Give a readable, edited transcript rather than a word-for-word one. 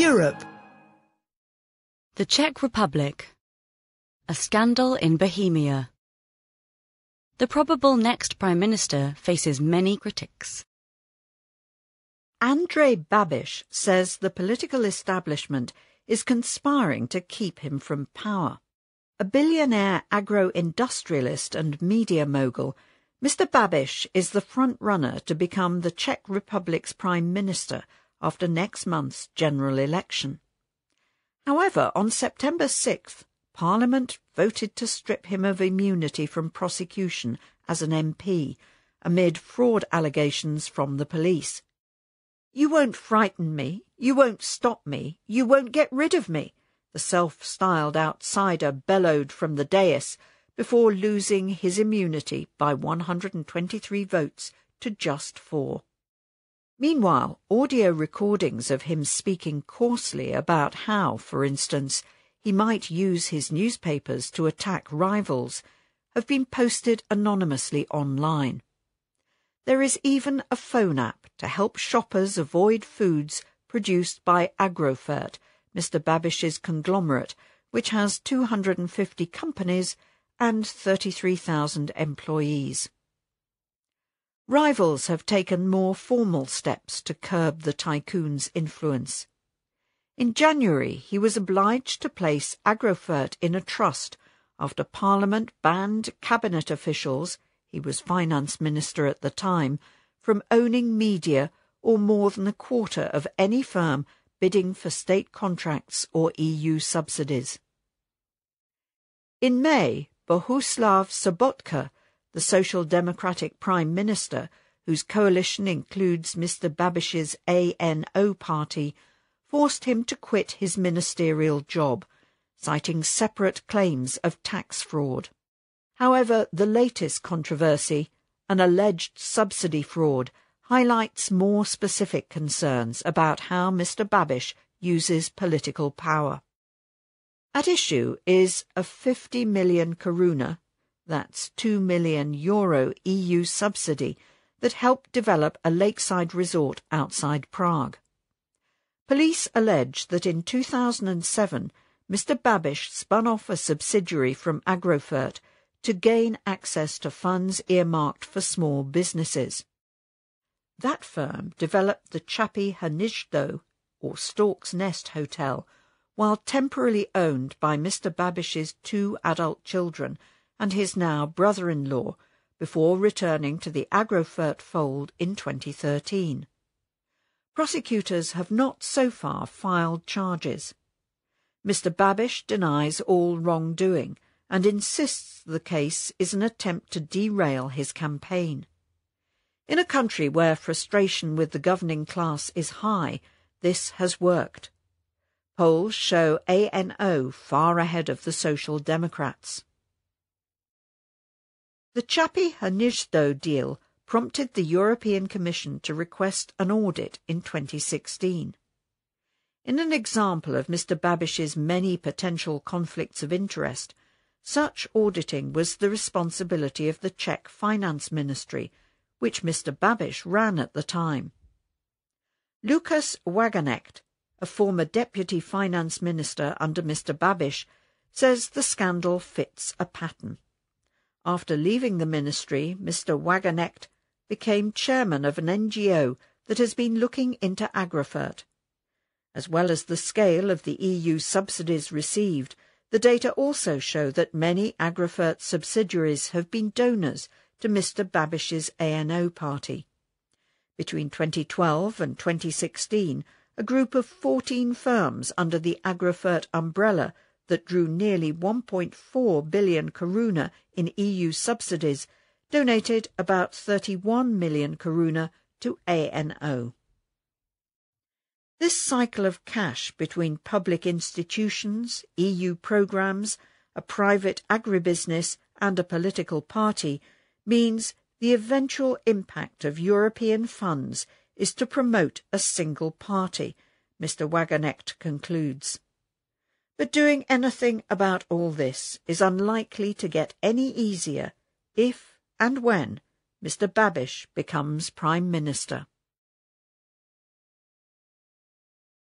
Europe. The Czech Republic. A scandal in Bohemia. The probable next Prime Minister faces many critics. Andrej Babiš says the political establishment is conspiring to keep him from power. A billionaire agro-industrialist and media mogul, Mr. Babiš is the front-runner to become the Czech Republic's Prime Minister after next month's general election. However, on September 6th, Parliament voted to strip him of immunity from prosecution as an MP, amid fraud allegations from the police. "You won't frighten me, you won't stop me, you won't get rid of me," the self-styled outsider bellowed from the dais before losing his immunity by 123 votes to just 4. Meanwhile, audio recordings of him speaking coarsely about how, for instance, he might use his newspapers to attack rivals have been posted anonymously online. There is even a phone app to help shoppers avoid foods produced by Agrofert, Mr. Babiš's conglomerate, which has 250 companies and 33,000 employees. Rivals have taken more formal steps to curb the tycoon's influence. In January, he was obliged to place Agrofert in a trust after Parliament banned cabinet officials, he was finance minister at the time, from owning media or more than a quarter of any firm bidding for state contracts or EU subsidies. In May, Bohuslav Sobotka, the Social Democratic Prime Minister, whose coalition includes Mr. Babiš's ANO party, forced him to quit his ministerial job, citing separate claims of tax fraud. However, the latest controversy, an alleged subsidy fraud, highlights more specific concerns about how Mr. Babiš uses political power. At issue is a 50 million koruna, that's €2 million EU subsidy, that helped develop a lakeside resort outside Prague. Police allege that in 2007, Mr. Babiš spun off a subsidiary from Agrofert to gain access to funds earmarked for small businesses. That firm developed the Čapí Hnízdo, or Stork's Nest Hotel, while temporarily owned by Mr. Babiš's 2 adult children and his now brother-in-law, before returning to the Agrofert fold in 2013. Prosecutors have not so far filed charges. Mr. Babiš denies all wrongdoing and insists the case is an attempt to derail his campaign. In a country where frustration with the governing class is high, this has worked. Polls show ANO far ahead of the Social Democrats. The Čapí Hnízdo deal prompted the European Commission to request an audit in 2016. In an example of Mr. Babiš's many potential conflicts of interest, such auditing was the responsibility of the Czech Finance Ministry, which Mr. Babiš ran at the time. Lukáš Wagenknecht, a former deputy finance minister under Mr. Babiš, says the scandal fits a pattern. After leaving the ministry, Mr. Wagenknecht became chairman of an NGO that has been looking into Agrofert. As well as the scale of the EU subsidies received, the data also show that many Agrofert subsidiaries have been donors to Mr. Babiš's ANO party. Between 2012 and 2016, a group of 14 firms under the Agrofert umbrella that drew nearly 1.4 billion koruna in EU subsidies donated about 31 million koruna to ANO. This cycle of cash between public institutions, EU programmes, a private agribusiness and a political party means the eventual impact of European funds is to promote a single party, Mr. Wagenknecht concludes. But doing anything about all this is unlikely to get any easier if and when Mr. Babiš becomes Prime Minister.